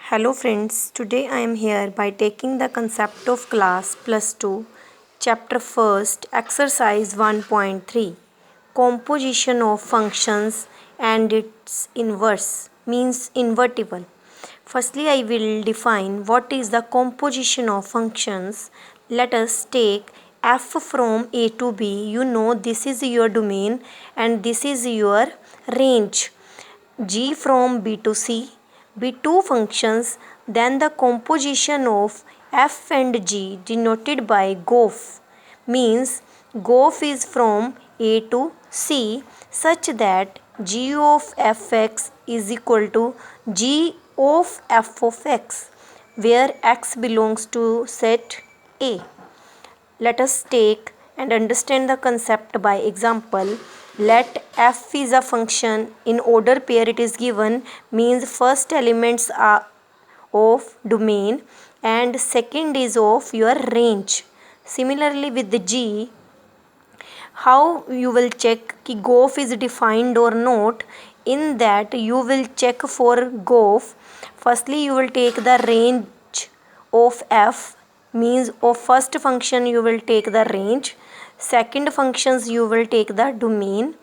Hello friends, today I am here by taking the concept of class plus 2, chapter 1st, exercise 1.3, composition of functions and its inverse means invertible. Firstly, I will define what is the composition of functions. Let us take f from a to b. You know this is your domain and this is your range. G from B to C, be two functions, then the composition of f and g denoted by GOF means GOF is from A to C such that g of fx is equal to g of f of x, where x belongs to set A. Let us take and understand the concept by example. Let f is a function in order pair it is given means first elements are of domain and second is of your range. Similarly with the g, how you will check कि GOF is defined or not? In that you will check for GOF. Firstly you will take the range of f means of first function you will take the range, second functions you will take the domain.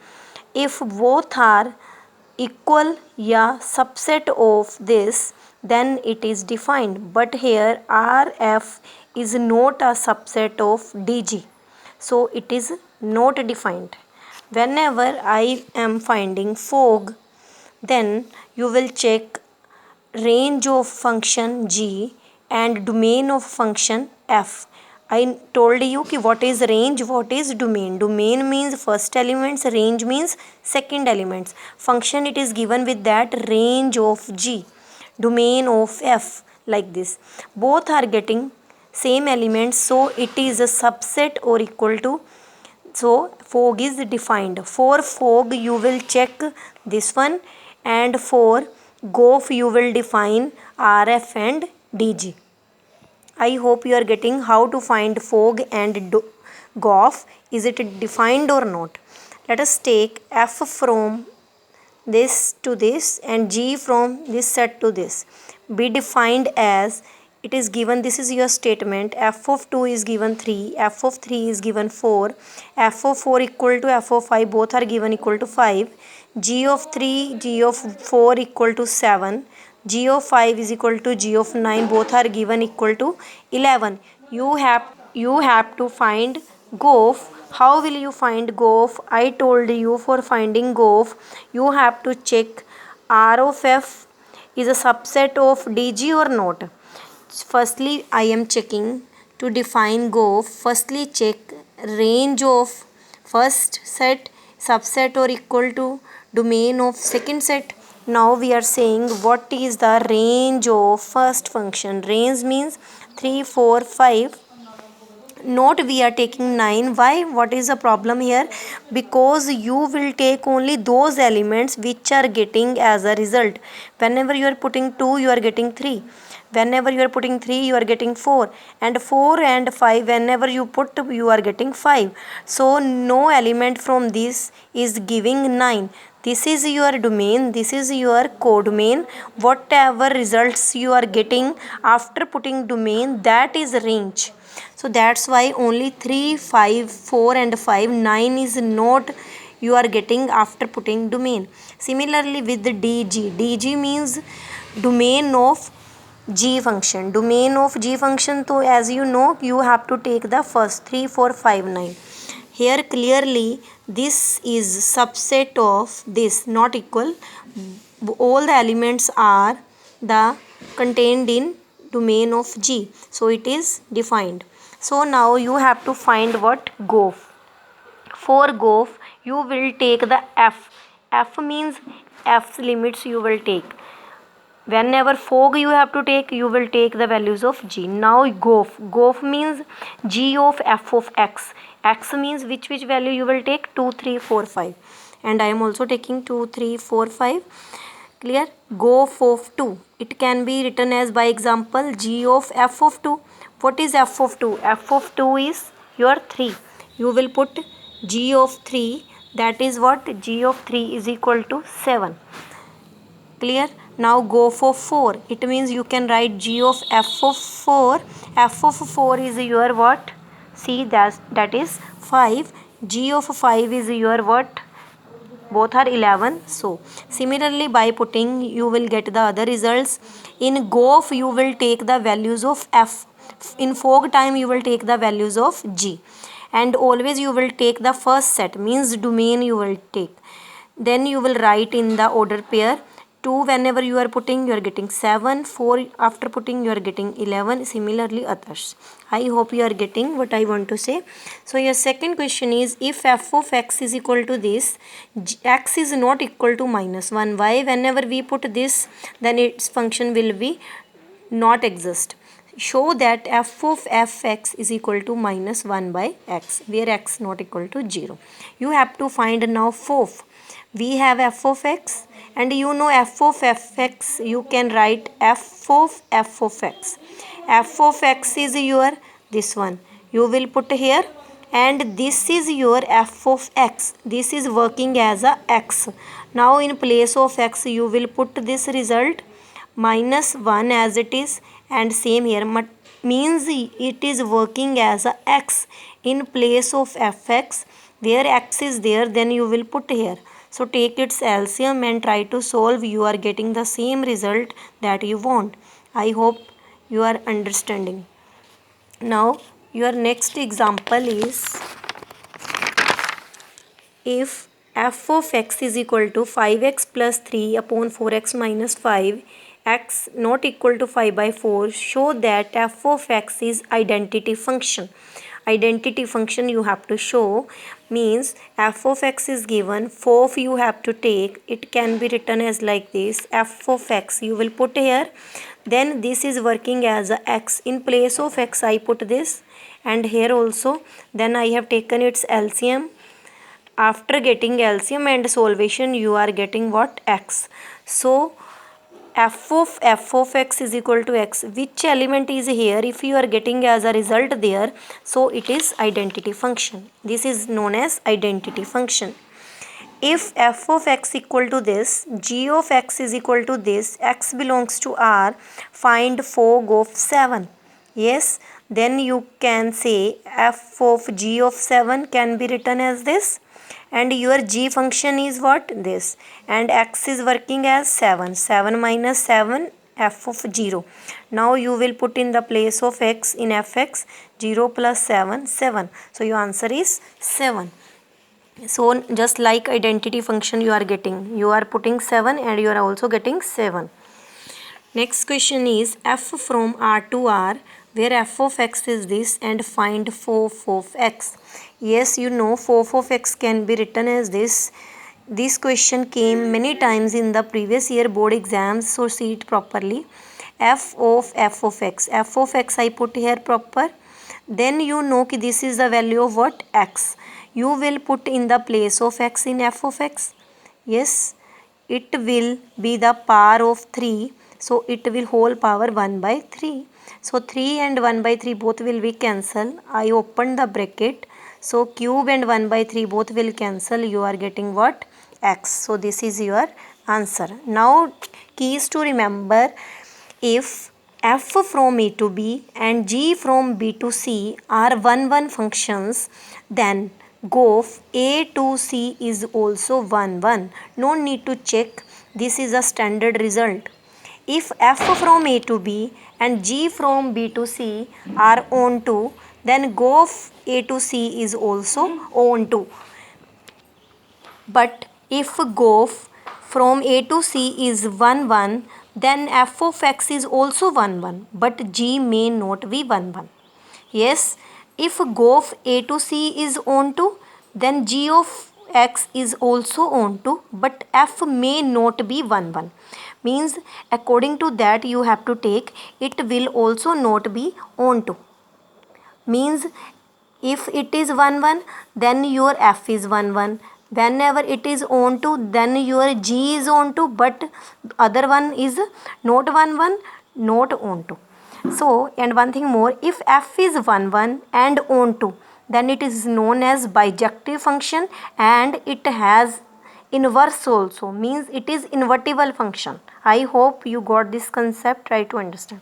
If both are equal या subset of this then it is defined, but here RF is not a subset of DG, so it is not defined. Whenever I am finding fog, then you will check range of function g and domain of function f. I told you कि what is range, what is domain. Domain means first elements, range means second elements. Function it is given with that range of g, domain of f, like this. Both are getting same elements, so it is a subset or equal to. So fog is defined. For fog you will check this one, and for GOF you will define RF and DG. I hope you are getting how to find fog and GOF. Is it defined or not? Let us take f from this to this and g from this set to this. Be defined as it is given. This is your statement. F of 2 is given 3, f of 3 is given 4, f of 4 equal to f of 5, both are given equal to 5, g of 3, g of 4 equal to 7, g of 5 is equal to g of 9, both are given equal to 11. You have to find GOF. How will you find GOF? I told you for finding GOF you have to check R of f is a subset of DG or not. Firstly I am checking to define GOF. Firstly check range of first set, subset or equal to domain of second set. Now we are saying what is the range of first function. Range means 3, 4, 5. Not we are taking 9. Why? What is the problem here? Because you will take only those elements which are getting as a result. Whenever you are putting 2 you are getting 3. Whenever you are putting 3 you are getting 4, and 4 and 5 whenever you put you are getting 5. So no element from this is giving 9. This is your domain, this is your codomain. Whatever results you are getting after putting domain, that is range. So that's why only 3, 5, 4 and 5, 9 is not you are getting after putting domain. Similarly with the DG. DG means domain of G function. Domain of G function, so as you know you have to take the first 3, 4, 5, 9. Here clearly this is subset of this, not equal. All the elements are the contained in domain of G, so it is defined. So now you have to find what GOF. For GOF you will take the f. F means f's limits you will take. Whenever fog you have to take, you will take the values of g. Now GOF. GOF means g of f of x. X means which value you will take? 2, 3, 4, 5. And I am also taking 2, 3, 4, 5. Clear? GOF of 2. It can be written as by example g of f of 2. What is f of 2? F of 2 is your 3. You will put g of 3. That is what? G of 3 is equal to 7. Clear? Now go for 4. It means you can write g of f of 4. F of 4 is your what? See, that is 5. G of 5 is your what? Both are 11. So similarly, by putting, you will get the other results. In GOF you will take the values of f. In fog time you will take the values of g, and always you will take the first set, means domain you will take. Then you will write in the order pair. 2 whenever you are putting, you are getting 7. 4 after putting, you are getting 11. Similarly others. I hope you are getting what I want to say. So your second question is, if f of x is equal to this, x is not equal to -1. Why? Whenever we put this, then its function will be not exist. Show that f of fx is equal to -1 by x, where x not equal to 0. You have to find now FOF. We have f of x, and you know f of fx, you can write f of x. F of x is your this one. You will put here, and this is your f of x. This is working as a x. Now in place of x, you will put this result -1 as it is, and same here, means it is working as a x in place of fx. Where x is there, then you will put here. So take its LCM and try to solve. You are getting the same result that you want. I hope you are understanding. Now your next example is, if f of x is equal to 5x plus 3 upon 4x minus 5, x not equal to 5 by 4, show that f of x is identity function. Identity function you have to show, means f of x is given, FOF you have to take. It can be written as like this, f of x you will put here, then this is working as a x. In place of x I put this, and here also, then I have taken its LCM. After getting LCM and solvation, you are getting what? X. So f of x is equal to x. Which element is here? If you are getting as a result there, so it is identity function. This is known as identity function. If f of x equal to this, g of x is equal to this, x belongs to R, find fog of 7. Yes, then you can say f of g of 7 can be written as this, and your g function is what? This, and x is working as 7. 7 minus 7, f of 0. Now you will put in the place of x in fx, 0 plus 7, 7. So your answer is 7. So just like identity function you are getting, you are putting 7 and you are also getting 7. Next question is, f from R to R, where f of x is this, and find FOF of x. Yes, you know FOF of x can be written as this. This question came many times in the previous year board exams, so see it properly. F of x. F of x I put here proper. Then you know that this is the value of what? X. You will put in the place of x in f of x. Yes, it will be the power of 3. So it will whole power 1 by 3. So 3 and 1 by 3 both will be cancel. I opened the bracket. So cube and 1 by 3 both will cancel. You are getting what? X. So this is your answer. Now keys to remember, if f from A to B and g from B to C are 1 functions, then GOF A to C is also 1. No need to check. This is a standard result. If f from A to B and g from B to C are onto, then GOF A to C is also onto. But if GOF from A to C is 1, then f of x is also 1, but g may not be 1. Yes, if GOF A to C is onto, then g of x is also onto, but f may not be 1. Means according to that you have to take, it will also not be onto. Means if it is 1, then your f is 1. Whenever it is onto, then your g is onto, but other one is not 1, not onto. So, and one thing more, if f is 1 and onto, then it is known as bijective function, and it has inverse also, means it is invertible function. I hope you got this concept. Try to understand.